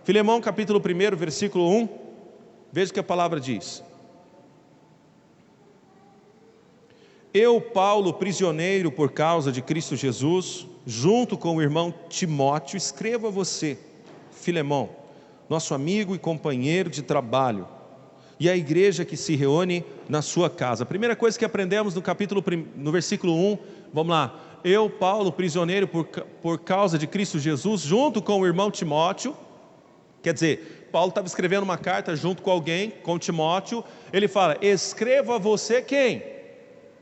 Filemão capítulo 1, versículo 1, veja o que a palavra diz. Eu, Paulo, prisioneiro por causa de Cristo Jesus, junto com o irmão Timóteo, escrevo a você, Filemão, nosso amigo e companheiro de trabalho, e a igreja que se reúne na sua casa. A primeira coisa que aprendemos no versículo 1, vamos lá. Eu, Paulo, prisioneiro por causa de Cristo Jesus, junto com o irmão Timóteo. Quer dizer, Paulo estava escrevendo uma carta junto com alguém, com Timóteo. Ele fala, escrevo a você quem?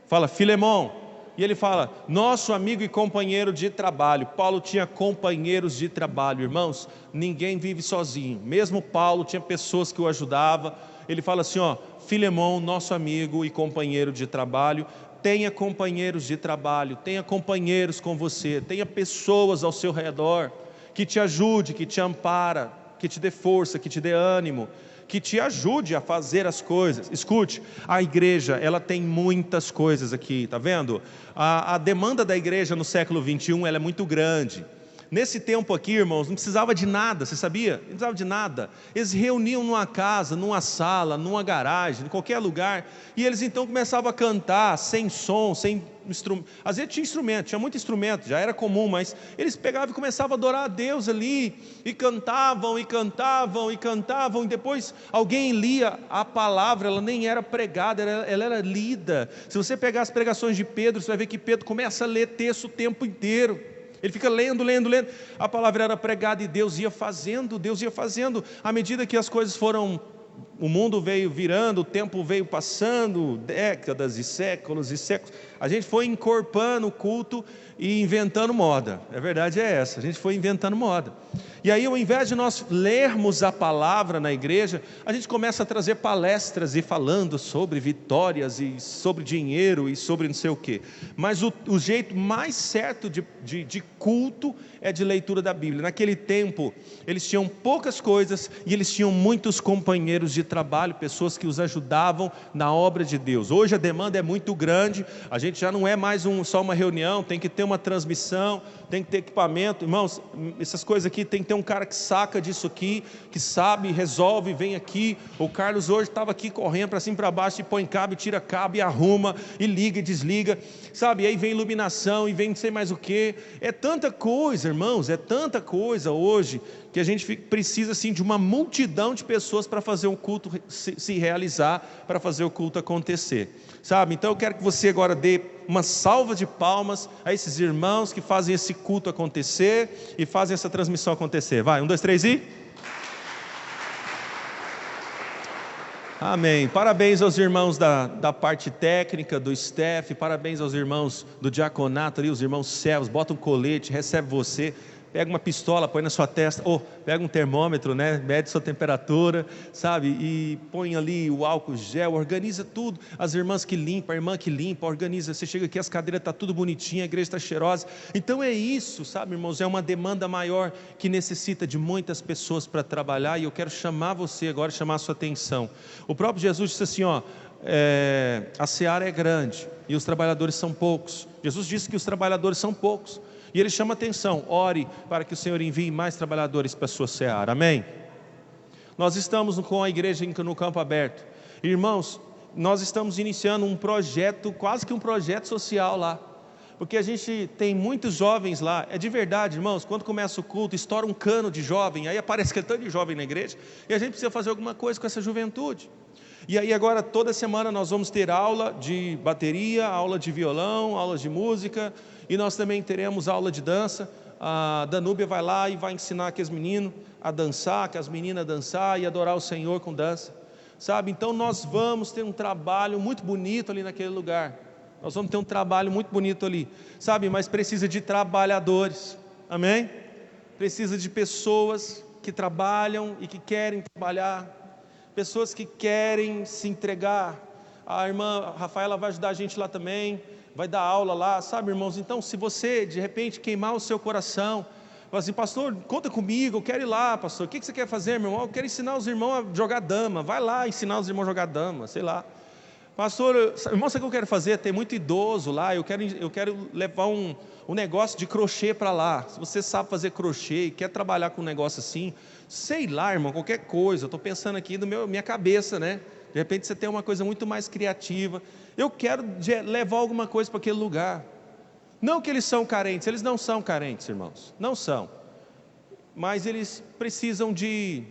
Fala, Filemão. E ele fala, nosso amigo e companheiro de trabalho. Paulo tinha companheiros de trabalho, irmãos. Ninguém vive sozinho. Mesmo Paulo tinha pessoas que o ajudavam. Ele fala assim, ó, Filemão, nosso amigo e companheiro de trabalho. Tenha companheiros de trabalho, tenha companheiros com você, tenha pessoas ao seu redor que te ajude, que te ampara, que te dê força, que te dê ânimo, que te ajude a fazer as coisas. Escute, a igreja, ela tem muitas coisas aqui, tá vendo? A demanda da igreja no século 21, ela é muito grande. Nesse tempo aqui, irmãos, não precisava de nada, você sabia? Não precisava de nada. Eles reuniam numa casa, numa sala, numa garagem, em qualquer lugar, e eles então começavam a cantar, sem som, sem instrumento. Às vezes tinha instrumento, tinha muito instrumento, já era comum, mas eles pegavam e começavam a adorar a Deus ali, e cantavam, e cantavam, e cantavam, e depois alguém lia a palavra, ela nem era pregada, ela era lida. Se você pegar as pregações de Pedro, você vai ver que Pedro começa a ler texto o tempo inteiro. Ele fica lendo, a palavra era pregada e Deus ia fazendo, à medida que as coisas foram, o mundo veio virando, o tempo veio passando, décadas e séculos, a gente foi encorpando o culto e inventando moda, a verdade é essa, a gente foi inventando moda. E aí, ao invés de nós lermos a palavra na igreja, a gente começa a trazer palestras e falando sobre vitórias e sobre dinheiro e sobre não sei o quê. Mas o jeito mais certo de culto é de leitura da Bíblia. Naquele tempo, eles tinham poucas coisas e eles tinham muitos companheiros de trabalho, pessoas que os ajudavam na obra de Deus. Hoje a demanda é muito grande, a gente já não é mais só uma reunião, tem que ter uma transmissão, tem que ter equipamento. Irmãos, essas coisas aqui, tem que ter um cara que saca disso aqui, que sabe, resolve, vem aqui. O Carlos hoje estava aqui correndo para cima e para baixo, e põe cabo, e tira cabo, e arruma, e liga e desliga, sabe? E aí vem iluminação, e vem não sei mais o que. É tanta coisa, irmãos, é tanta coisa hoje, que a gente precisa assim de uma multidão de pessoas para fazer um culto se realizar, para fazer o culto acontecer, sabe? Então eu quero que você agora dê uma salva de palmas a esses irmãos que fazem esse culto acontecer e fazem essa transmissão acontecer. Vai, 1, 2, 3 e... Amém. Parabéns aos irmãos da parte técnica, do staff, parabéns aos irmãos do diaconato ali, os irmãos servos, bota um colete, recebe você, pega uma pistola, põe na sua testa, ou pega um termômetro, né? Mede sua temperatura, sabe? E põe ali o álcool gel, organiza tudo. As irmãs que limpam, a irmã que limpa, organiza. Você chega aqui, as cadeiras estão tudo bonitinha, a igreja está cheirosa. Então é isso, sabe, irmãos? É uma demanda maior que necessita de muitas pessoas para trabalhar. E eu quero chamar você agora, chamar a sua atenção. O próprio Jesus disse assim, ó, a seara é grande e os trabalhadores são poucos. Jesus disse que os trabalhadores são poucos. E ele chama atenção, ore para que o Senhor envie mais trabalhadores para a sua seara, amém? Nós estamos com a igreja no campo aberto, irmãos, nós estamos iniciando um projeto, quase que um projeto social lá, porque a gente tem muitos jovens lá, é de verdade, irmãos, quando começa o culto, estoura um cano de jovem, aí aparece aquele tanto de jovem na igreja, e a gente precisa fazer alguma coisa com essa juventude. E aí agora toda semana nós vamos ter aula de bateria, aula de violão, aula de música, e nós também teremos aula de dança. A Danúbia vai lá e vai ensinar aqueles meninos a dançar, que as meninas a dançar e adorar o Senhor com dança, sabe? Então nós vamos ter um trabalho muito bonito ali naquele lugar, nós vamos ter um trabalho muito bonito ali, sabe? Mas precisa de trabalhadores, amém? Precisa de pessoas que trabalham e que querem trabalhar, pessoas que querem se entregar. A irmã Rafaela vai ajudar a gente lá também, vai dar aula lá, sabe, irmãos? Então, se você, de repente, queimar o seu coração, fala assim, pastor, conta comigo, eu quero ir lá, pastor, o que você quer fazer, meu irmão? Eu quero ensinar os irmãos a jogar dama, vai lá ensinar os irmãos a jogar dama, sei lá. Pastor, irmão, sabe o que eu quero fazer? Tem muito idoso lá, eu quero levar um negócio de crochê para lá. Se você sabe fazer crochê e quer trabalhar com um negócio assim, sei lá, irmão, qualquer coisa. Eu estou pensando aqui na minha cabeça, né? De repente você tem uma coisa muito mais criativa. Eu quero levar alguma coisa para aquele lugar. Não que eles são carentes, eles não são carentes, irmãos, não são. Mas eles precisam de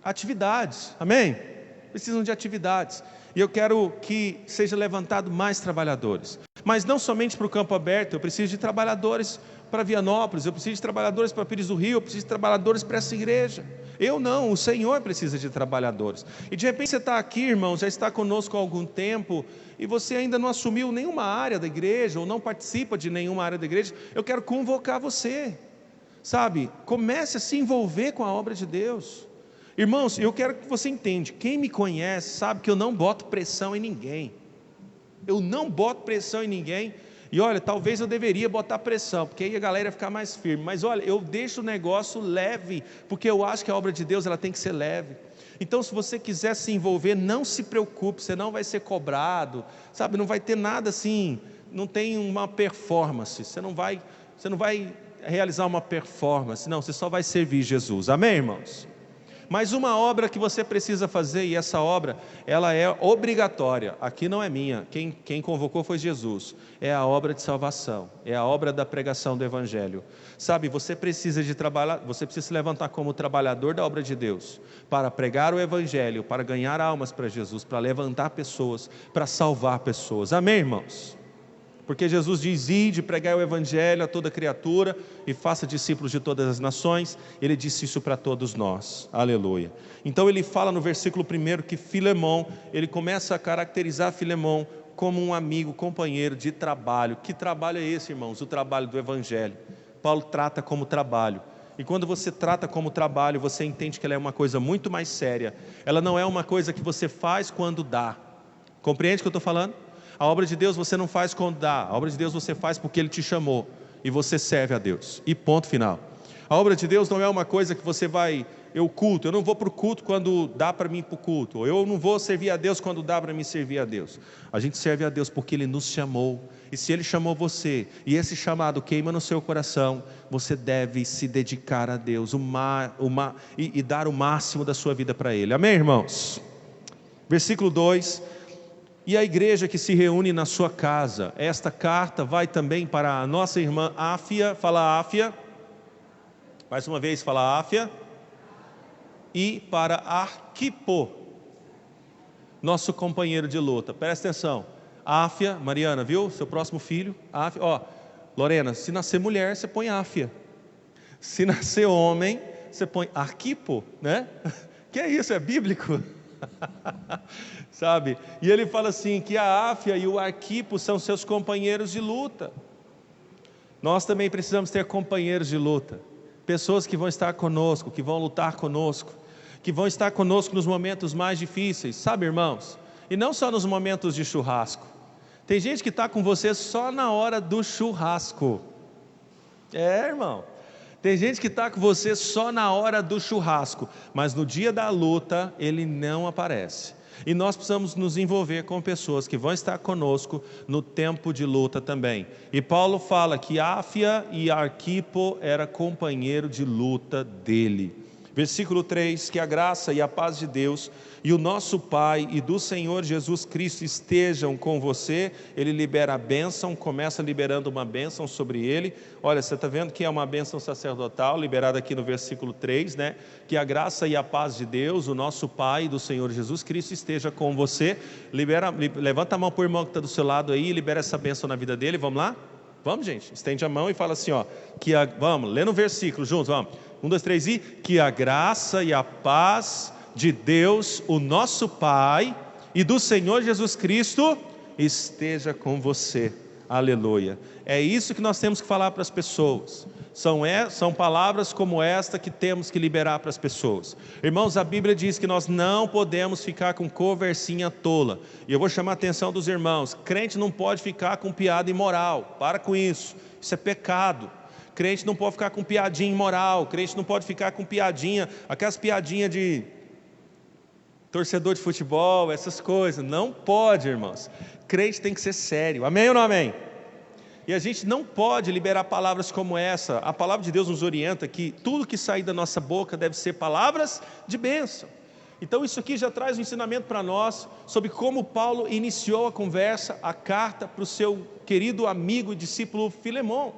atividades, amém? Precisam de atividades. E eu quero que seja levantado mais trabalhadores. Mas não somente para o campo aberto, eu preciso de trabalhadores para Vianópolis, eu preciso de trabalhadores para Pires do Rio, eu preciso de trabalhadores para essa igreja. Eu não, o Senhor precisa de trabalhadores. E de repente você está aqui, irmão, já está conosco há algum tempo, e você ainda não assumiu nenhuma área da igreja, ou não participa de nenhuma área da igreja. Eu quero convocar você, sabe? Comece a se envolver com a obra de Deus. Irmãos, eu quero que você entenda, quem me conhece sabe que eu não boto pressão em ninguém. Eu não boto pressão em ninguém. E olha, talvez eu deveria botar pressão, porque aí a galera ia ficar mais firme. Mas olha, eu deixo o negócio leve, porque eu acho que a obra de Deus ela tem que ser leve. Então, se você quiser se envolver, não se preocupe, você não vai ser cobrado, sabe? Não vai ter nada assim, não tem uma performance. Você não vai realizar uma performance, não, você só vai servir Jesus. Amém, irmãos? Mas uma obra que você precisa fazer, e essa obra, ela é obrigatória, aqui não é minha, quem convocou foi Jesus, é a obra de salvação, é a obra da pregação do Evangelho. Sabe, você precisa de trabalhar, você precisa se levantar como trabalhador da obra de Deus, para pregar o Evangelho, para ganhar almas para Jesus, para levantar pessoas, para salvar pessoas. Amém, irmãos? Porque Jesus diz, ide, pregai o Evangelho a toda criatura e faça discípulos de todas as nações. Ele disse isso para todos nós, aleluia. Então ele fala no versículo 1 que Filemão, ele começa a caracterizar Filemão como um amigo, companheiro de trabalho. Que trabalho é esse, irmãos? O trabalho do Evangelho. Paulo trata como trabalho. E quando você trata como trabalho, você entende que ela é uma coisa muito mais séria. Ela não é uma coisa que você faz quando dá. Compreende o que eu estou falando? A obra de Deus você não faz quando dá, a obra de Deus você faz porque Ele te chamou, e você serve a Deus, e ponto final. A obra de Deus não é uma coisa que você vai, eu não vou para o culto quando dá para mim ir para o culto, ou eu não vou servir a Deus quando dá para mim servir a Deus. A gente serve a Deus porque Ele nos chamou, e se Ele chamou você, e esse chamado queima no seu coração, você deve se dedicar a Deus, e dar o máximo da sua vida para Ele, amém, irmãos? Versículo 2, e a igreja que se reúne na sua casa. Esta carta vai também para a nossa irmã Áfia, fala Áfia, mais uma vez fala Áfia, e para Arquipo, nosso companheiro de luta. Presta atenção, Áfia, Mariana, viu? Seu próximo filho, Áfia, ó, Lorena, se nascer mulher, você põe Áfia, se nascer homem, você põe Arquipo, né? Que é isso, é bíblico? Sabe? E ele fala assim, que a Áfia e o Arquipo são seus companheiros de luta. Nós também precisamos ter companheiros de luta, pessoas que vão estar conosco, que vão lutar conosco, que vão estar conosco nos momentos mais difíceis, sabe, irmãos? E não só nos momentos de churrasco. Tem gente que está com você só na hora do churrasco. Irmão, tem gente que está com você só na hora do churrasco, mas no dia da luta ele não aparece. E nós precisamos nos envolver com pessoas que vão estar conosco no tempo de luta também. E Paulo fala que Áfia e Arquipo era companheiro de luta dele. Versículo 3, que a graça e a paz de Deus e o nosso Pai e do Senhor Jesus Cristo estejam com você. Ele libera a bênção, começa liberando uma bênção sobre ele. Olha, você está vendo que é uma bênção sacerdotal, liberada aqui no versículo 3, né? Que a graça e a paz de Deus, o nosso Pai e do Senhor Jesus Cristo esteja com você. Levanta a mão para o irmão que está do seu lado aí e libera essa bênção na vida dele, vamos lá? Vamos, gente, estende a mão e fala assim, ó, vamos, lê no versículo juntos, vamos. 1, 2, 3 e que a graça e a paz de Deus, o nosso Pai e do Senhor Jesus Cristo esteja com você. Aleluia. É isso que nós temos que falar para as pessoas. São palavras como esta que temos que liberar para as pessoas. Irmãos, a Bíblia diz que nós não podemos ficar com conversinha tola. E eu vou chamar a atenção dos irmãos. Crente não pode ficar com piada imoral. Para com isso. Isso é pecado. Crente não pode ficar com piadinha imoral. Crente não pode ficar com piadinha, aquelas piadinhas de torcedor de futebol, essas coisas. Não pode, irmãos. Crente tem que ser sério. Amém ou não amém? E a gente não pode liberar palavras como essa. A palavra de Deus nos orienta que tudo que sair da nossa boca deve ser palavras de bênção. Então isso aqui já traz um ensinamento para nós sobre como Paulo iniciou a conversa, a carta para o seu querido amigo e discípulo Filemão.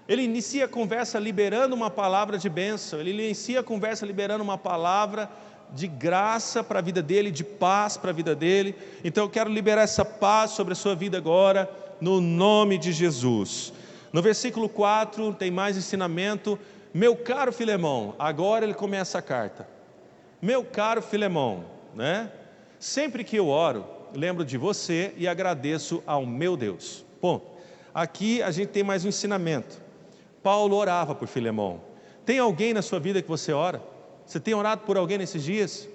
Ele inicia a conversa liberando uma palavra de bênção, ele inicia a conversa liberando uma palavra de graça para a vida dele, de paz para a vida dele. Então eu quero liberar essa paz sobre a sua vida agora, no nome de Jesus. No versículo 4 tem mais ensinamento. Meu caro Filemão, agora ele começa a carta. Meu caro Filemão, né? Sempre que eu oro, lembro de você e agradeço ao meu Deus. Ponto. Aqui a gente tem mais um ensinamento. Paulo orava por Filemão. Tem alguém na sua vida que você ora? Você tem orado por alguém nesses dias?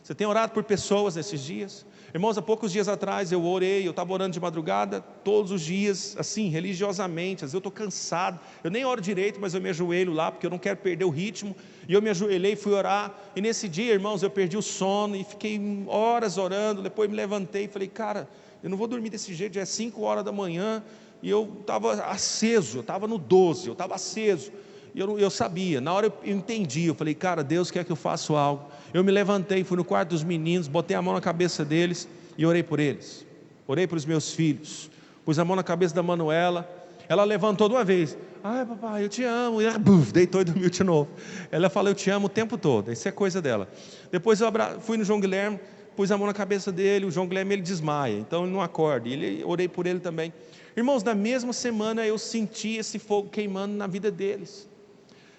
Você tem orado por pessoas nesses dias? Irmãos, há poucos dias atrás eu orei, eu estava orando de madrugada, todos os dias, assim, religiosamente. Às vezes eu estou cansado, eu nem oro direito, mas eu me ajoelho lá, porque eu não quero perder o ritmo. E eu me ajoelhei, fui orar, e nesse dia, irmãos, eu perdi o sono, e fiquei horas orando. Depois me levantei e falei, cara, eu não vou dormir desse jeito, já é 5 horas da manhã, e eu estava aceso, eu estava no 12, eu estava aceso. E eu sabia, na hora eu entendi, eu falei, cara, Deus quer que eu faça algo. Eu me levantei, fui no quarto dos meninos, botei a mão na cabeça deles e orei por eles. Orei por os meus filhos, pus a mão na cabeça da Manuela. Ela levantou de uma vez, ai papai, eu te amo, e deitou e dormiu de novo. Ela falou, eu te amo o tempo todo, isso é coisa dela. Depois eu fui no João Guilherme, pus a mão na cabeça dele, o João Guilherme ele desmaia, então ele não acorda, orei por ele também. Irmãos, na mesma semana eu senti esse fogo queimando na vida deles,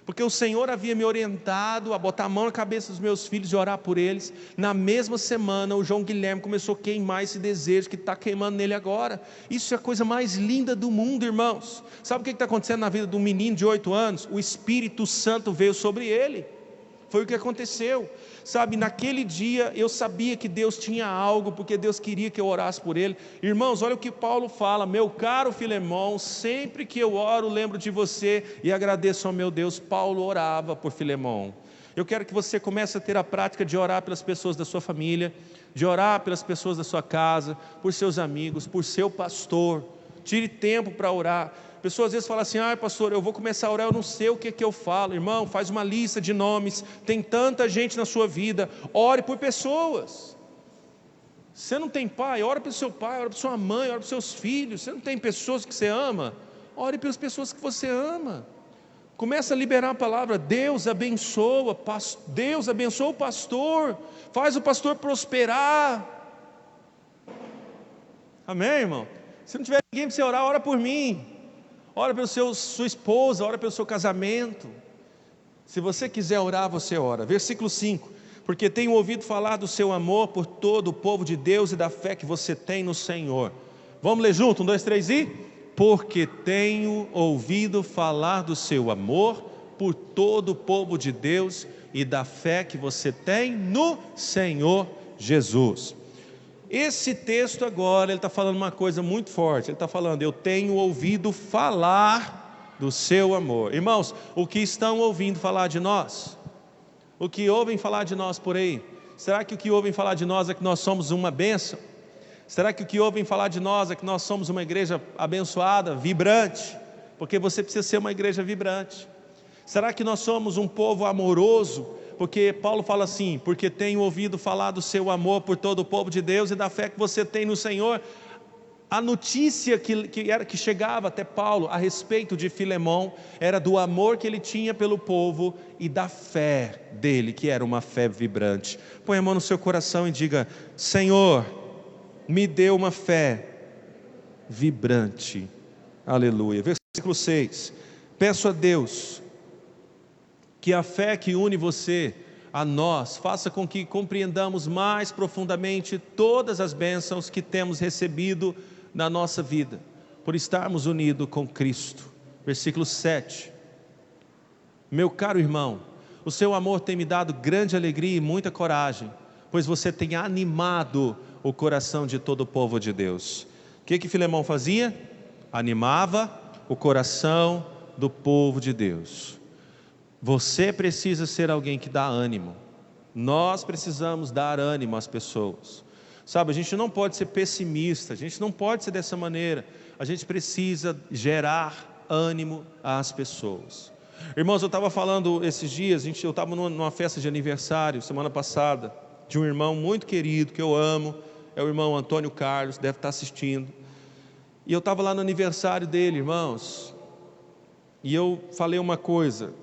porque o Senhor havia me orientado a botar a mão na cabeça dos meus filhos e orar por eles. Na mesma semana o João Guilherme começou a queimar esse desejo que está queimando nele agora. Isso é a coisa mais linda do mundo, irmãos. Sabe o que está acontecendo na vida de um menino de 8 anos? O Espírito Santo veio sobre ele. Foi o que aconteceu. Sabe, naquele dia eu sabia que Deus tinha algo, porque Deus queria que eu orasse por ele. Irmãos, olha o que Paulo fala, meu caro Filemão, sempre que eu oro lembro de você e agradeço ao meu Deus. Paulo orava por Filemão. Eu quero que você comece a ter a prática de orar pelas pessoas da sua família, de orar pelas pessoas da sua casa, por seus amigos, por seu pastor. Tire tempo para orar. Pessoas às vezes falam assim, pastor, eu vou começar a orar, eu não sei o que eu falo. Irmão, faz uma lista de nomes, tem tanta gente na sua vida, ore por pessoas. Você não tem pai, ora pelo seu pai, ora pela sua mãe, ora pelos seus filhos. Você não tem pessoas que você ama, ore pelas pessoas que você ama. Começa a liberar a palavra, Deus abençoa o pastor, faz o pastor prosperar. Amém, irmão? Se não tiver ninguém para você orar, ora por mim. Ora pela sua esposa, ora pelo seu casamento. Se você quiser orar, você ora. Versículo 5. Porque tenho ouvido falar do seu amor por todo o povo de Deus e da fé que você tem no Senhor. Vamos ler junto? 1, 2, 3 e... Porque tenho ouvido falar do seu amor por todo o povo de Deus e da fé que você tem no Senhor Jesus. Esse texto agora, ele está falando uma coisa muito forte. Ele está falando, eu tenho ouvido falar do seu amor. Irmãos, o que estão ouvindo falar de nós? O que ouvem falar de nós por aí? Será que o que ouvem falar de nós é que nós somos uma bênção? Será que o que ouvem falar de nós é que nós somos uma igreja abençoada, vibrante? Porque você precisa ser uma igreja vibrante. Será que nós somos um povo amoroso? Porque Paulo fala assim, porque tenho ouvido falar do seu amor por todo o povo de Deus e da fé que você tem no Senhor. A notícia que chegava até Paulo a respeito de Filemão era do amor que ele tinha pelo povo e da fé dele, que era uma fé vibrante. Põe a mão no seu coração e diga, Senhor, me dê uma fé vibrante. Aleluia. Versículo 6. Peço a Deus que a fé que une você a nós faça com que compreendamos mais profundamente todas as bênçãos que temos recebido na nossa vida, por estarmos unidos com Cristo. Versículo 7. Meu caro irmão, o seu amor tem me dado grande alegria e muita coragem, pois você tem animado o coração de todo o povo de Deus. O que Filemão fazia? Animava o coração do povo de Deus. Você precisa ser alguém que dá ânimo. Nós precisamos dar ânimo às pessoas. Sabe, a gente não pode ser pessimista, a gente não pode ser dessa maneira. A gente precisa gerar ânimo às pessoas. Irmãos, eu estava falando esses dias, eu estava numa festa de aniversário, semana passada, de um irmão muito querido, que eu amo, é o irmão Antônio Carlos, deve estar assistindo. E eu estava lá no aniversário dele, irmãos, e eu falei uma coisa,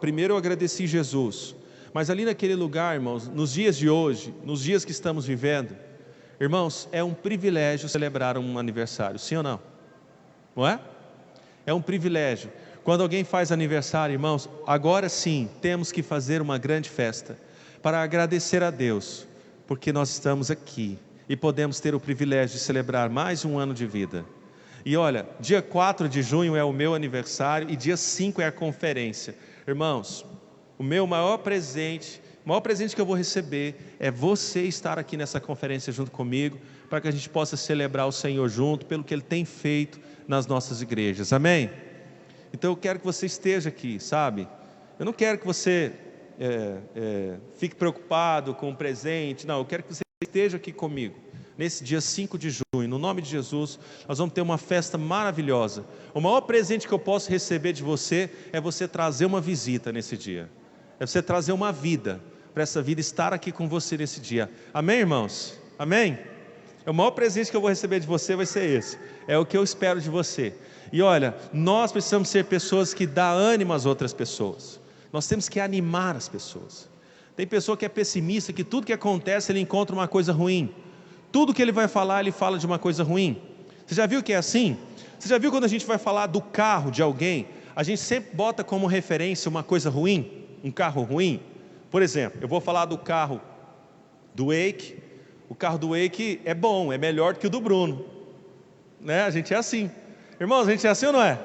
primeiro eu agradeci Jesus, mas ali naquele lugar, irmãos, nos dias de hoje, nos dias que estamos vivendo, irmãos, é um privilégio celebrar um aniversário, sim ou não? Não é? É um privilégio. Quando alguém faz aniversário, irmãos, agora sim, temos que fazer uma grande festa, para agradecer a Deus, porque nós estamos aqui, e podemos ter o privilégio de celebrar mais um ano de vida. E olha, dia 4 de junho é o meu aniversário, e dia 5 é a conferência. Irmãos, o maior presente que eu vou receber, é você estar aqui nessa conferência junto comigo, para que a gente possa celebrar o Senhor junto, pelo que Ele tem feito nas nossas igrejas, amém? Então eu quero que você esteja aqui, sabe? Eu não quero que você fique preocupado com o presente, não, eu quero que você esteja aqui comigo, nesse dia 5 de junho, no nome de Jesus, nós vamos ter uma festa maravilhosa. O maior presente que eu posso receber de você, é você trazer uma visita nesse dia, é você trazer uma vida, para essa vida estar aqui com você nesse dia, amém, irmãos? Amém? O maior presente que eu vou receber de você vai ser esse, é o que eu espero de você. E olha, nós precisamos ser pessoas que dão ânimo às outras pessoas, nós temos que animar as pessoas. Tem pessoa que é pessimista, que tudo que acontece ele encontra uma coisa ruim, tudo que ele vai falar, ele fala de uma coisa ruim. Você já viu que é assim? Você já viu quando a gente vai falar do carro de alguém, a gente sempre bota como referência uma coisa ruim, um carro ruim? Por exemplo, eu vou falar do carro do Eike, o carro do Eike é bom, é melhor do que o do Bruno, né? A gente é assim, irmãos, a gente é assim ou não é?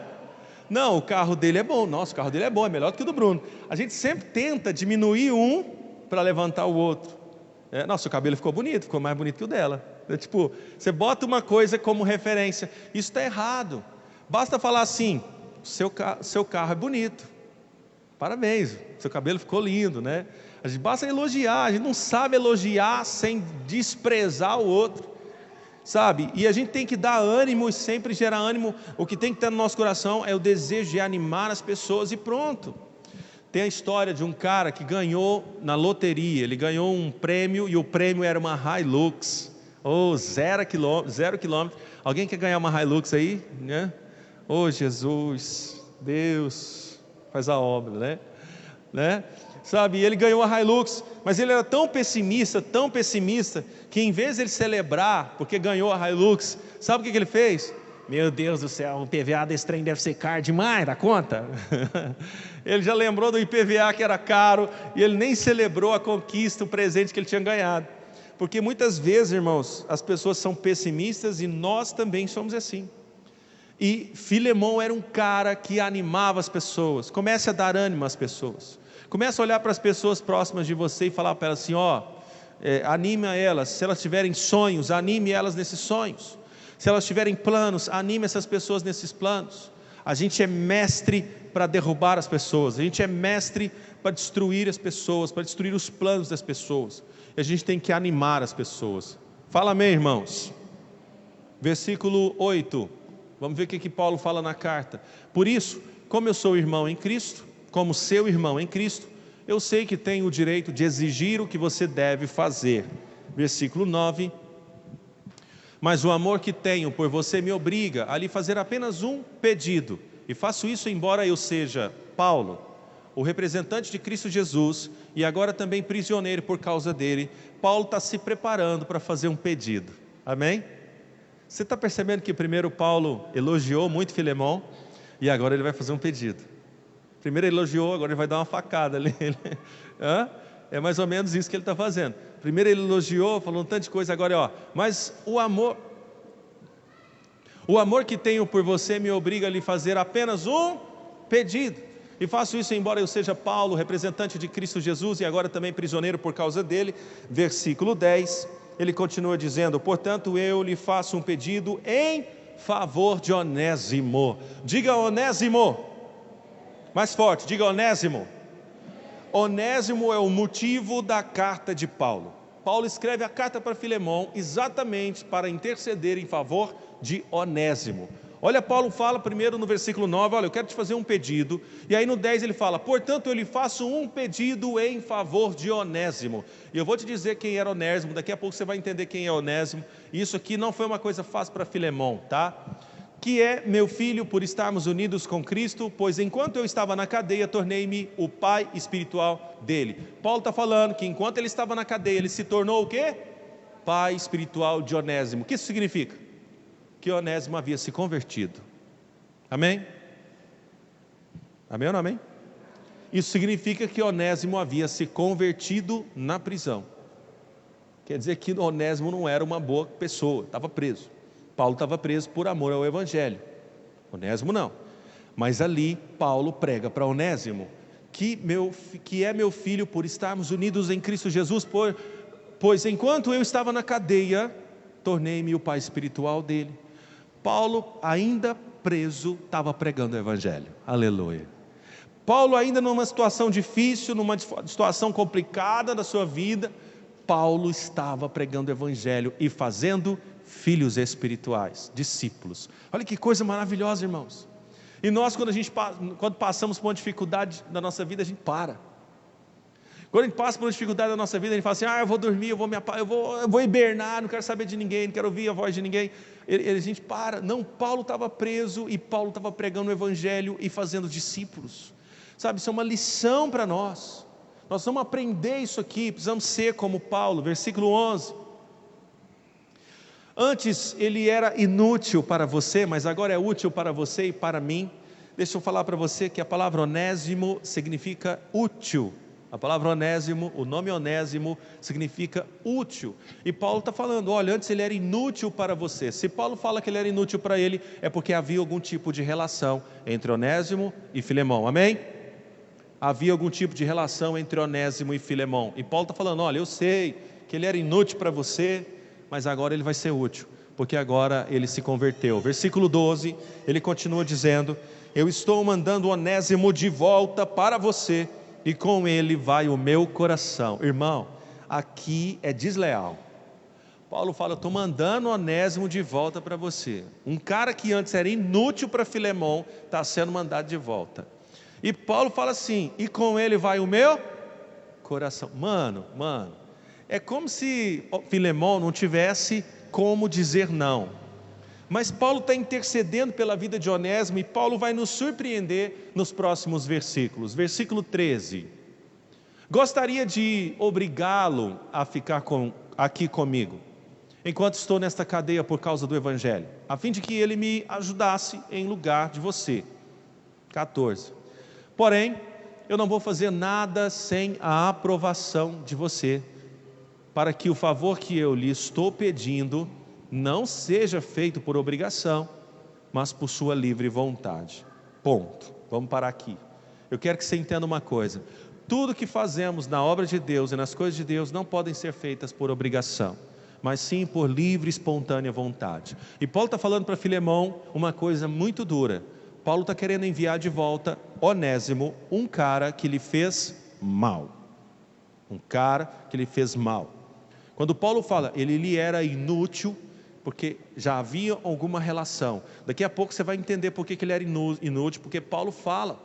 Não, o carro dele é bom, nossa, o carro dele é bom, é melhor do que o do Bruno. A gente sempre tenta diminuir um para levantar o outro. Nossa, o cabelo ficou bonito, ficou mais bonito que o dela. Tipo, você bota uma coisa como referência, isso está errado. Basta falar assim, seu carro é bonito, parabéns, seu cabelo ficou lindo, né? A gente basta elogiar, a gente não sabe elogiar sem desprezar o outro, sabe? E a gente tem que dar ânimo e sempre gerar ânimo. O que tem que estar no nosso coração é o desejo de animar as pessoas e pronto. Tem a história de um cara que ganhou na loteria, ele ganhou um prêmio e o prêmio era uma Hilux, 0 quilômetro. Alguém quer ganhar uma Hilux aí? Né? Jesus, Deus, faz a obra, né? Sabe, ele ganhou a Hilux, mas ele era tão pessimista, que em vez de ele celebrar, porque ganhou a Hilux, sabe o que ele fez? Meu Deus do céu, o IPVA desse trem deve ser caro demais, dá conta? Ele já lembrou do IPVA que era caro, e ele nem celebrou a conquista, o presente que ele tinha ganhado. Porque muitas vezes, irmãos, as pessoas são pessimistas, e nós também somos assim. E Filemão era um cara que animava as pessoas. Comece a dar ânimo às pessoas. Comece a olhar para as pessoas próximas de você e falar para elas assim, anime elas. Se elas tiverem sonhos, anime elas nesses sonhos. Se elas tiverem planos, anime essas pessoas nesses planos. A gente é mestre para derrubar as pessoas, a gente é mestre para destruir as pessoas, para destruir os planos das pessoas. E a gente tem que animar as pessoas. Fala amém, irmãos. Versículo 8, vamos ver o que Paulo fala na carta. Por isso, como eu sou irmão em Cristo, como seu irmão em Cristo, eu sei que tenho o direito de exigir o que você deve fazer. Versículo 9, mas o amor que tenho por você me obriga a lhe fazer apenas um pedido, e faço isso embora eu seja Paulo, o representante de Cristo Jesus, e agora também prisioneiro por causa dele. Paulo está se preparando para fazer um pedido, amém? Você está percebendo que primeiro Paulo elogiou muito Filemão, e agora ele vai fazer um pedido. Primeiro ele elogiou, agora ele vai dar uma facada ali. É mais ou menos isso que ele está fazendo. Primeiro ele elogiou, falou um tanto de coisa, agora mas o amor que tenho por você me obriga a lhe fazer apenas um pedido, e faço isso embora eu seja Paulo, representante de Cristo Jesus, e agora também prisioneiro por causa dele. Versículo 10, ele continua dizendo, portanto eu lhe faço um pedido em favor de Onésimo. Diga Onésimo, mais forte, diga Onésimo. Onésimo é o motivo da carta de Paulo. Paulo escreve a carta para Filemão exatamente para interceder em favor de Onésimo. Olha, Paulo fala primeiro no versículo 9, olha, eu quero te fazer um pedido. E aí no 10 ele fala, portanto eu lhe faço um pedido em favor de Onésimo. E eu vou te dizer quem era Onésimo, daqui a pouco você vai entender quem é Onésimo. E isso aqui não foi uma coisa fácil para Filemão, tá? Que é meu filho por estarmos unidos com Cristo, pois enquanto eu estava na cadeia, tornei-me o pai espiritual dele. Paulo está falando que enquanto ele estava na cadeia, ele se tornou o quê? Pai espiritual de Onésimo. O que isso significa? Que Onésimo havia se convertido. Amém? Amém ou não amém? Isso significa que Onésimo havia se convertido na prisão. Quer dizer que Onésimo não era uma boa pessoa, estava preso. Paulo estava preso por amor ao Evangelho. Onésimo não. Mas ali Paulo prega para Onésimo que é meu filho por estarmos unidos em Cristo Jesus, pois enquanto eu estava na cadeia, tornei-me o pai espiritual dele. Paulo, ainda preso, estava pregando o Evangelho. Aleluia. Paulo, ainda numa situação difícil, numa situação complicada da sua vida, Paulo estava pregando o Evangelho e fazendo filhos espirituais, discípulos. Olha que coisa maravilhosa, irmãos. E nós, quando passamos por uma dificuldade da nossa vida, a gente para. Quando a gente passa por uma dificuldade da nossa vida, a gente fala assim, eu vou dormir, eu vou hibernar, não quero saber de ninguém, não quero ouvir a voz de ninguém. A gente para. Não, Paulo estava preso e Paulo estava pregando o Evangelho e fazendo discípulos. Sabe, isso é uma lição para nós. Nós vamos aprender isso aqui, precisamos ser como Paulo. Versículo 11. Antes ele era inútil para você, mas agora é útil para você e para mim. Deixa eu falar para você que a palavra onésimo significa útil. A palavra onésimo, o nome onésimo significa útil. E Paulo está falando, olha, antes ele era inútil para você. Se Paulo fala que ele era inútil para ele, é porque havia algum tipo de relação entre Onésimo e Filemão, amém? Havia algum tipo de relação entre Onésimo e Filemão. E Paulo está falando, olha, eu sei que ele era inútil para você, mas agora ele vai ser útil, porque agora ele se converteu. Versículo 12, ele continua dizendo, eu estou mandando Onésimo de volta para você, e com ele vai o meu coração. Irmão, aqui é desleal. Paulo fala, eu estou mandando Onésimo de volta para você. Um cara que antes era inútil para Filemão, está sendo mandado de volta. E Paulo fala assim, e com ele vai o meu coração. Mano, é como se Filemão não tivesse como dizer não. Mas Paulo está intercedendo pela vida de Onésimo e Paulo vai nos surpreender nos próximos versículos. Versículo 13. Gostaria de obrigá-lo a ficar aqui comigo, enquanto estou nesta cadeia por causa do Evangelho, a fim de que ele me ajudasse em lugar de você. 14. Porém, eu não vou fazer nada sem a aprovação de você, para que o favor que eu lhe estou pedindo não seja feito por obrigação, mas por sua livre vontade. Ponto. Vamos parar aqui. Eu quero que você entenda uma coisa. Tudo que fazemos na obra de Deus e nas coisas de Deus não podem ser feitas por obrigação, mas sim por livre e espontânea vontade. E Paulo está falando para Filemão uma coisa muito dura. Paulo está querendo enviar de volta Onésimo, um cara que lhe fez mal. Um cara que lhe fez mal. Quando Paulo fala, ele lhe era inútil, porque já havia alguma relação. Daqui a pouco você vai entender por que ele era inútil, porque Paulo fala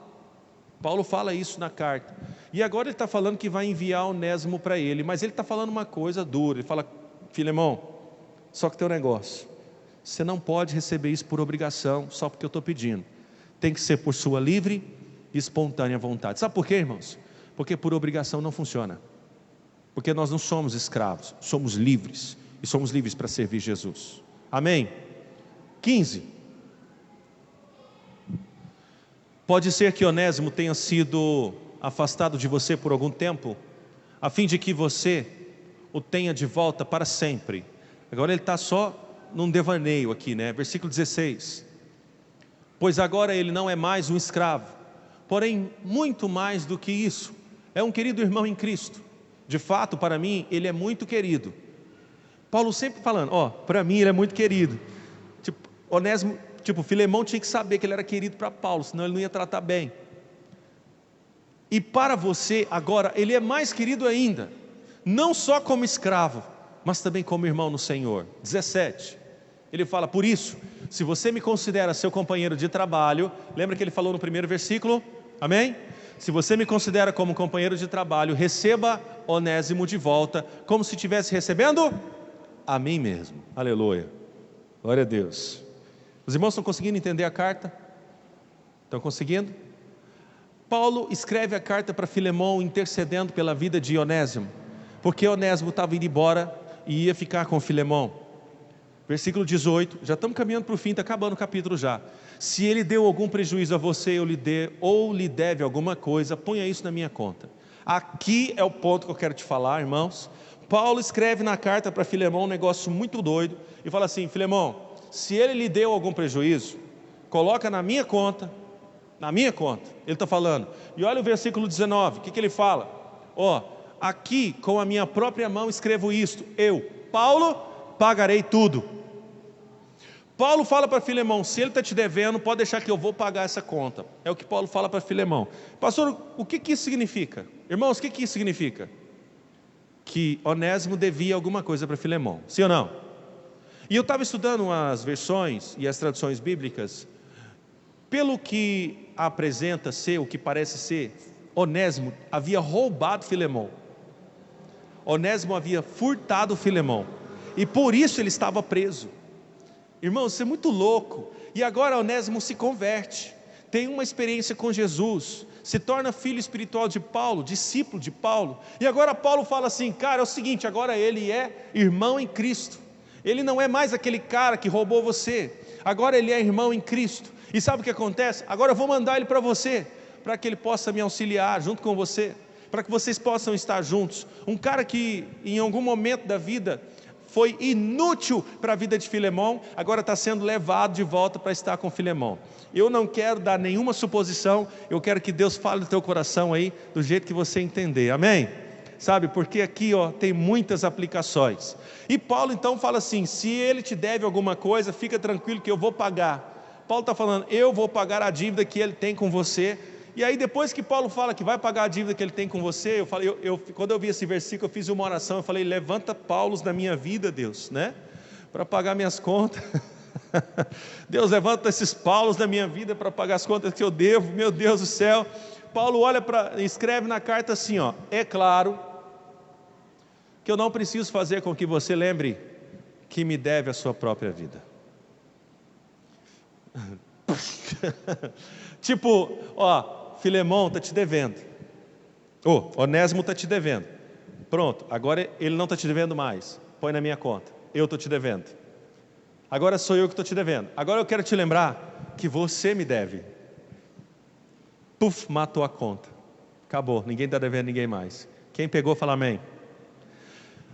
isso na carta. E agora ele está falando que vai enviar Onésimo para ele, mas ele está falando uma coisa dura. Ele fala, Filemão, só que tem um negócio, você não pode receber isso por obrigação, só porque eu estou pedindo. Tem que ser por sua livre e espontânea vontade. Sabe por quê, irmãos? Porque por obrigação não funciona. Porque nós não somos escravos, somos livres. E somos livres para servir Jesus. Amém? 15. Pode ser que Onésimo tenha sido afastado de você por algum tempo, a fim de que você o tenha de volta para sempre. Agora ele está só num devaneio aqui, né? Versículo 16. Pois agora ele não é mais um escravo, porém muito mais do que isso, é um querido irmão em Cristo. De fato, para mim, ele é muito querido. Paulo sempre falando, para mim ele é muito querido. Filemão tinha que saber que ele era querido para Paulo, senão ele não ia tratar bem. E para você, agora, ele é mais querido ainda, não só como escravo, mas também como irmão no Senhor. 17, ele fala: por isso, se você me considera seu companheiro de trabalho, lembra que ele falou no primeiro versículo? Amém? Se você me considera como companheiro de trabalho, receba Onésimo de volta, como se estivesse recebendo a mim mesmo. Aleluia, glória a Deus. Os irmãos estão conseguindo entender a carta? Estão conseguindo? Paulo escreve a carta para Filemão, intercedendo pela vida de Onésimo, porque Onésimo estava indo embora e ia ficar com Filemão. Versículo 18, já estamos caminhando para o fim, está acabando o capítulo já. Se ele deu algum prejuízo a você, ou lhe deve alguma coisa, ponha isso na minha conta. Aqui é o ponto que eu quero te falar, irmãos. Paulo escreve na carta para Filemão um negócio muito doido, e fala assim: Filemão, se ele lhe deu algum prejuízo, coloca na minha conta. Na minha conta, ele está falando. E olha o versículo 19, o que ele fala? Aqui com a minha própria mão escrevo isto: eu, Paulo, pagarei tudo. Paulo fala para Filemão: se ele está te devendo, pode deixar que eu vou pagar essa conta. É o que Paulo fala para Filemão. Pastor, o que isso significa? Irmãos, o que isso significa? Que Onésimo devia alguma coisa para Filemão, sim ou não? E eu estava estudando as versões e as traduções bíblicas. Pelo que apresenta ser, o que parece ser, Onésimo havia roubado Filemão. Onésimo havia furtado Filemão, e por isso ele estava preso. Irmãos, isso é muito louco. E agora Onésimo se converte, tem uma experiência com Jesus, se torna filho espiritual de Paulo, discípulo de Paulo. E agora Paulo fala assim: cara, é o seguinte, agora ele é irmão em Cristo. Ele não é mais aquele cara que roubou você, agora ele é irmão em Cristo. E sabe o que acontece? Agora eu vou mandar ele para você, para que ele possa me auxiliar junto com você, para que vocês possam estar juntos. Um cara que em algum momento da vida foi inútil para a vida de Filemão, agora está sendo levado de volta para estar com Filemão. Eu não quero dar nenhuma suposição, eu quero que Deus fale no teu coração aí, do jeito que você entender, amém? Sabe, porque aqui tem muitas aplicações. E Paulo então fala assim: se ele te deve alguma coisa, fica tranquilo que eu vou pagar. Paulo está falando: eu vou pagar a dívida que ele tem com você. E aí depois que Paulo fala que vai pagar a dívida que ele tem com você, quando eu vi esse versículo, eu fiz uma oração, eu falei: levanta Paulos na minha vida, Deus, né? Para pagar minhas contas. Deus, levanta esses Paulos na minha vida para pagar as contas que eu devo, meu Deus do céu. Paulo escreve na carta assim: é claro que eu não preciso fazer com que você lembre que me deve a sua própria vida. Tipo, Filemão está te devendo, Onésimo está te devendo, pronto, agora ele não está te devendo mais, põe na minha conta, eu estou te devendo, agora sou eu que estou te devendo, agora eu quero te lembrar que você me deve. Puf, matou a conta, acabou, ninguém está devendo ninguém mais. Quem pegou fala amém.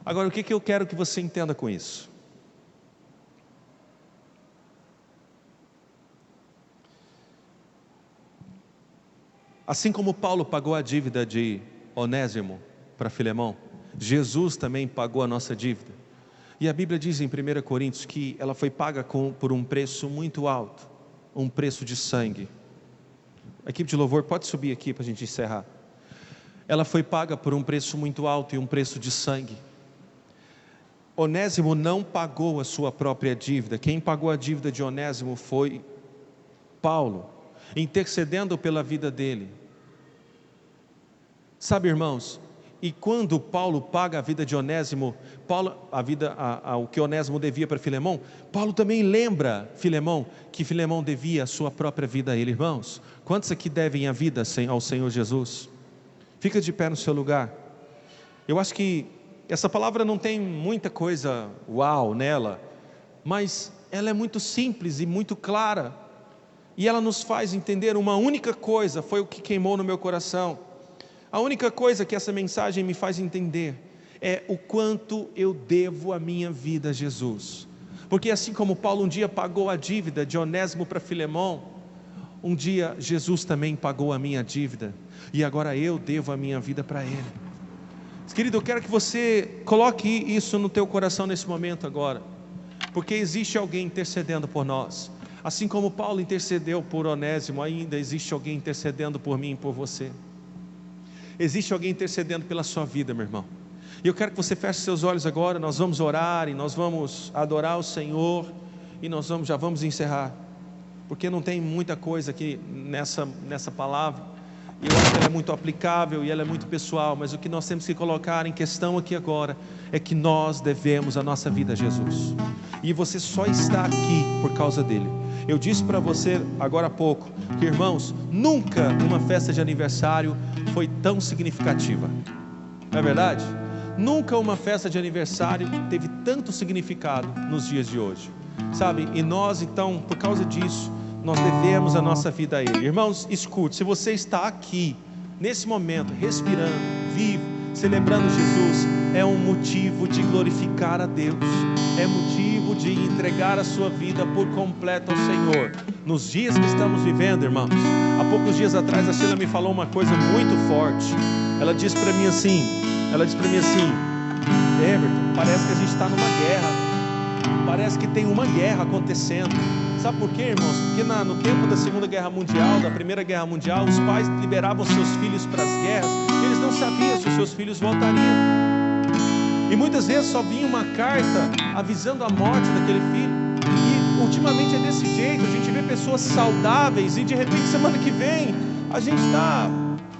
Agora o que eu quero que você entenda com isso? Assim como Paulo pagou a dívida de Onésimo para Filemão, Jesus também pagou a nossa dívida. E a Bíblia diz em 1 Coríntios que ela foi paga por um preço muito alto, um preço de sangue. A equipe de louvor pode subir aqui para a gente encerrar. Ela foi paga por um preço muito alto e um preço de sangue. Onésimo não pagou a sua própria dívida. Quem pagou a dívida de Onésimo foi Paulo, intercedendo pela vida dele. Sabe, irmãos, e quando Paulo paga a vida de Onésimo, o que Onésimo devia para Filemão, Paulo também lembra Filemão que Filemão devia a sua própria vida a ele. Irmãos, quantos aqui devem a vida ao Senhor Jesus? Fica de pé no seu lugar. Eu acho que essa palavra não tem muita coisa uau nela, mas ela é muito simples e muito clara, e ela nos faz entender uma única coisa. Foi o que queimou no meu coração. A única coisa que essa mensagem me faz entender é o quanto eu devo a minha vida a Jesus. Porque assim como Paulo um dia pagou a dívida de Onésimo para Filemão, um dia Jesus também pagou a minha dívida, e agora eu devo a minha vida para Ele. Querido, eu quero que você coloque isso no teu coração nesse momento agora, porque existe alguém intercedendo por nós. Assim como Paulo intercedeu por Onésimo, ainda existe alguém intercedendo por mim e por você. Existe alguém intercedendo pela sua vida, meu irmão. E eu quero que você feche seus olhos agora. Nós vamos orar e nós vamos adorar o Senhor. E nós já vamos encerrar, porque não tem muita coisa aqui nessa palavra. E eu acho que ela é muito aplicável e ela é muito pessoal. Mas o que nós temos que colocar em questão aqui agora é que nós devemos a nossa vida a Jesus. E você só está aqui por causa dele. Eu disse para você agora há pouco que, irmãos, nunca uma festa de aniversário foi tão significativa. Não é verdade? Nunca uma festa de aniversário teve tanto significado nos dias de hoje, sabe? E nós, então, por causa disso, nós devemos a nossa vida a Ele. Irmãos, escute, se você está aqui, nesse momento, respirando, vivo, celebrando Jesus, é um motivo de glorificar a Deus, é motivo de entregar a sua vida por completo ao Senhor. Nos dias que estamos vivendo, irmãos, há poucos dias atrás a Sheila me falou uma coisa muito forte. Ela disse para mim assim, Everton, parece que a gente está numa guerra, parece que tem uma guerra acontecendo. Sabe por quê, irmãos? Porque no tempo da Segunda Guerra Mundial, da Primeira Guerra Mundial, os pais liberavam seus filhos para as guerras e eles não sabiam se os seus filhos voltariam. E muitas vezes só vinha uma carta avisando a morte daquele filho. E ultimamente é desse jeito, a gente vê pessoas saudáveis e de repente semana que vem a gente está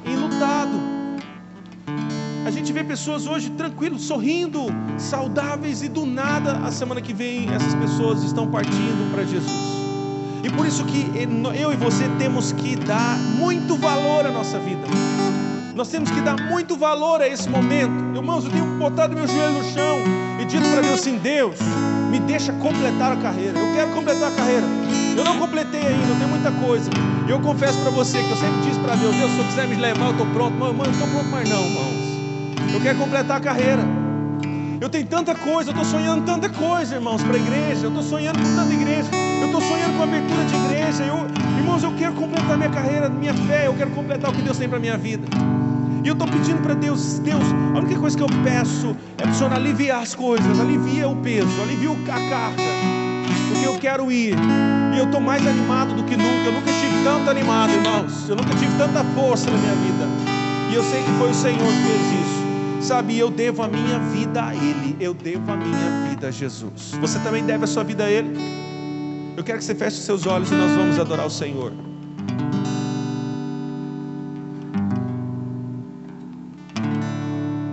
enlutado. A gente vê pessoas hoje tranquilos, sorrindo, saudáveis, e do nada, a semana que vem, essas pessoas estão partindo para Jesus. E por isso que eu e você temos que dar muito valor à nossa vida. Nós temos que dar muito valor a esse momento. Irmãos, eu tenho botado meu joelho no chão e dito para Deus assim: Deus, me deixa completar a carreira. Eu quero completar a carreira. Eu não completei ainda, eu tenho muita coisa. E eu confesso para você que eu sempre disse para Deus: Deus, se eu quiser me levar, eu estou pronto. Mas, eu não estou pronto mais não, irmãos. Eu quero completar a carreira. Eu tenho tanta coisa, eu estou sonhando tanta coisa, irmãos, para a igreja. Eu estou sonhando com tanta igreja. Eu estou sonhando com a abertura de igreja. Irmãos, eu quero completar minha carreira, minha fé. Eu quero completar o que Deus tem para a minha vida. E eu estou pedindo para Deus: Deus, a única coisa que eu peço é para o Senhor aliviar as coisas, alivia o peso, alivia a carga, porque eu quero ir. E eu estou mais animado do que nunca. Eu nunca estive tanto animado, irmãos. Eu nunca tive tanta força na minha vida. E eu sei que foi o Senhor que fez isso. Sabe, eu devo a minha vida a Ele. Eu devo a minha vida a Jesus. Você também deve a sua vida a Ele? Eu quero que você feche os seus olhos e nós vamos adorar o Senhor.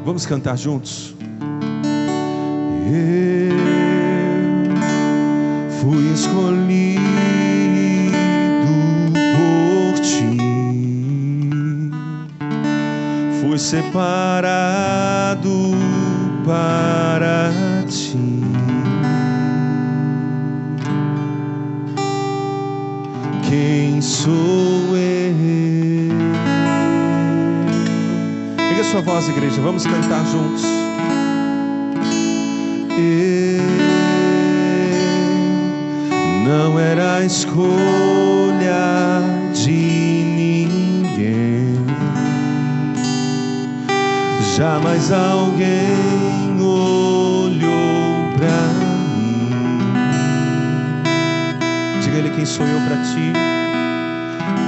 Vamos cantar juntos? Eu fui escolhido por Ti, fui separado para Ti. Quem sou eu? Pega a sua voz, igreja, vamos cantar juntos. Eu não era a escolha de ninguém, jamais alguém olhou pra mim. Diga a Ele: quem sou eu para Ti?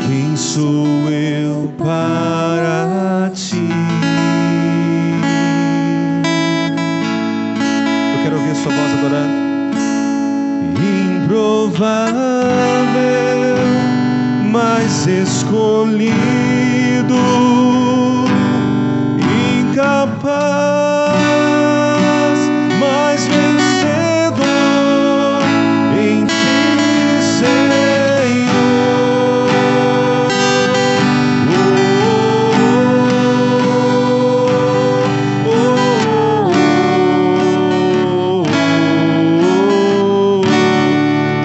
Quem sou eu para Ti? Eu quero ouvir a sua voz adorando. Improvável, mas escolhido, incapaz, mas vencedor em Ti, Senhor.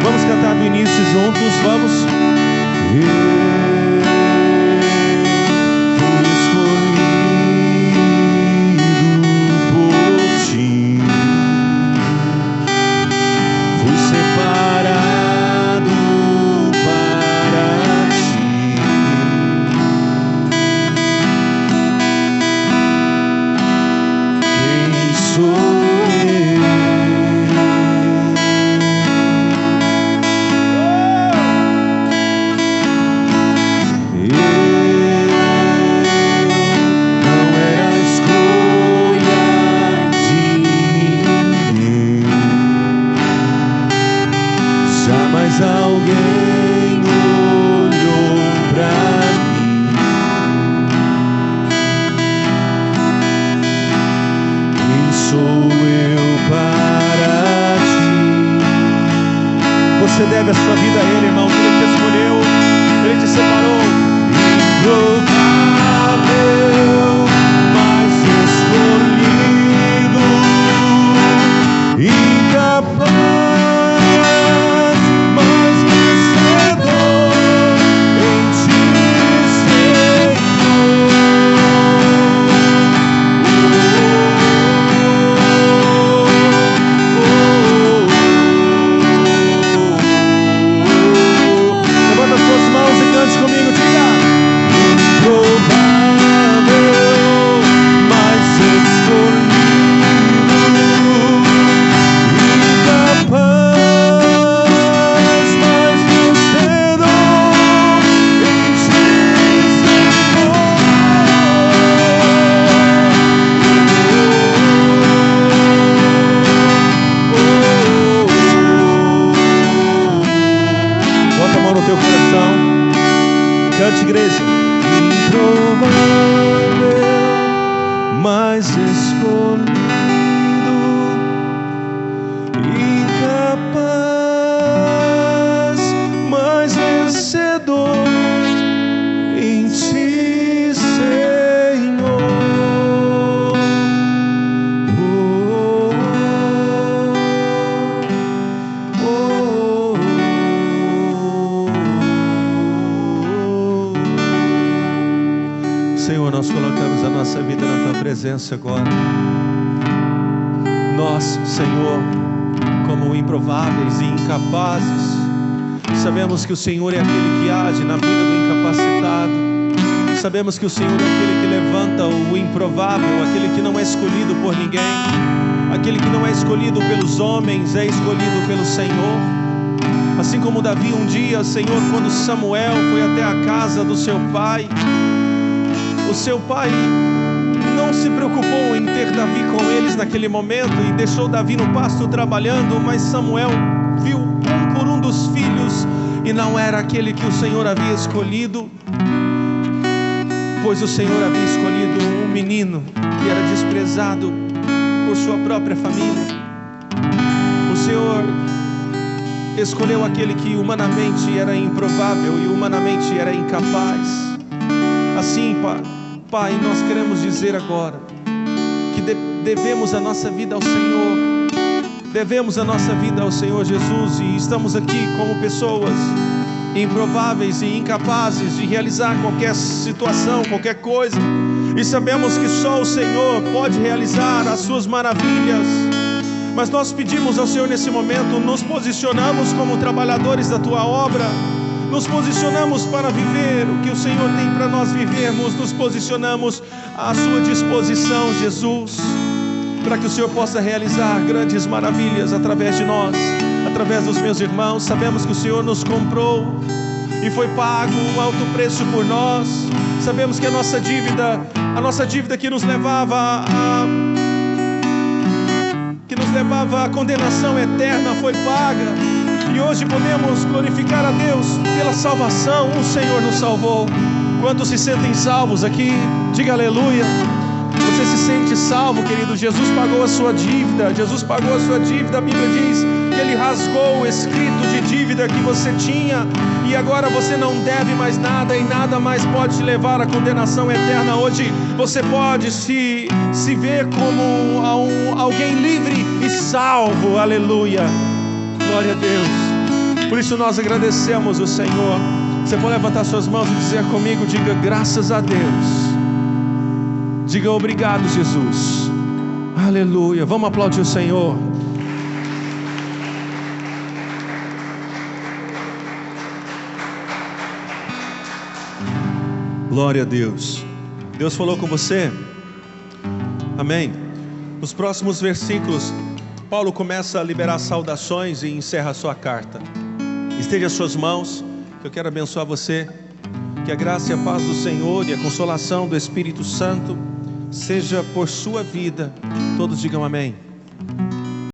Vamos cantar do início juntos, vamos. Fui escolhido sou eu para ti. Você deve a sua vida a Ele, irmão. Ele te escolheu, Ele te separou. Improvável, mas escolhido, incapaz, mas vencedor, em ti, Senhor. Levanta as suas mãos e cante comigo, diga. Improvável, mas escolhido, incapaz, mas vencedor, em ti, Senhor. Bota a mão no teu coração. Cante, igreja. Improvável, mas escolhido, incapaz, mas vencedor, em ti, Senhor. Senhor, nós colocamos a nossa vida na Tua presença agora. Nós, Senhor, como improváveis e incapazes, sabemos que o Senhor é aquele que age na vida do incapacitado. Sabemos que o Senhor é aquele que levanta o improvável, aquele que não é escolhido por ninguém, aquele que não é escolhido pelos homens, é escolhido pelo Senhor. Assim como Davi um dia, Senhor, quando Samuel foi até a casa do seu pai, o seu pai não se preocupou em ter Davi com eles naquele momento e deixou Davi no pasto trabalhando, mas Samuel viu um por um dos filhos e não era aquele que o Senhor havia escolhido, pois o Senhor havia escolhido um menino que era desprezado por sua própria família. O Senhor escolheu aquele que humanamente era improvável e humanamente era incapaz. Assim, Pai, nós queremos dizer agora que devemos a nossa vida ao Senhor, devemos a nossa vida ao Senhor Jesus, e estamos aqui como pessoas improváveis e incapazes de realizar qualquer situação, qualquer coisa, e sabemos que só o Senhor pode realizar as suas maravilhas. Mas nós pedimos ao Senhor nesse momento, nos posicionamos como trabalhadores da Tua obra, nos posicionamos para viver o que o Senhor tem para nós vivermos, nos posicionamos à Sua disposição, Jesus, para que o Senhor possa realizar grandes maravilhas através de nós, através dos meus irmãos. Sabemos que o Senhor nos comprou e foi pago um alto preço por nós. Sabemos que a nossa dívida que nos levava à condenação eterna foi paga. E hoje podemos glorificar a Deus pela salvação. O Senhor nos salvou. Quantos se sentem salvos aqui? Diga aleluia. Você se sente salvo, querido? Jesus pagou a sua dívida. Jesus pagou a sua dívida. A Bíblia diz que Ele rasgou o escrito de dívida que você tinha, e agora você não deve mais nada, e nada mais pode te levar à condenação eterna. Hoje você pode se ver como alguém livre e salvo. Aleluia. Glória a Deus. Por isso nós agradecemos o Senhor. Você pode levantar suas mãos e dizer comigo, diga graças a Deus. Diga obrigado, Jesus. Aleluia. Vamos aplaudir o Senhor. Glória a Deus. Deus falou com você? Amém. Nos próximos versículos, Paulo começa a liberar saudações e encerra a sua carta. Estende as suas mãos, eu quero abençoar você. Que a graça e a paz do Senhor e a consolação do Espírito Santo seja por sua vida. Todos digam amém.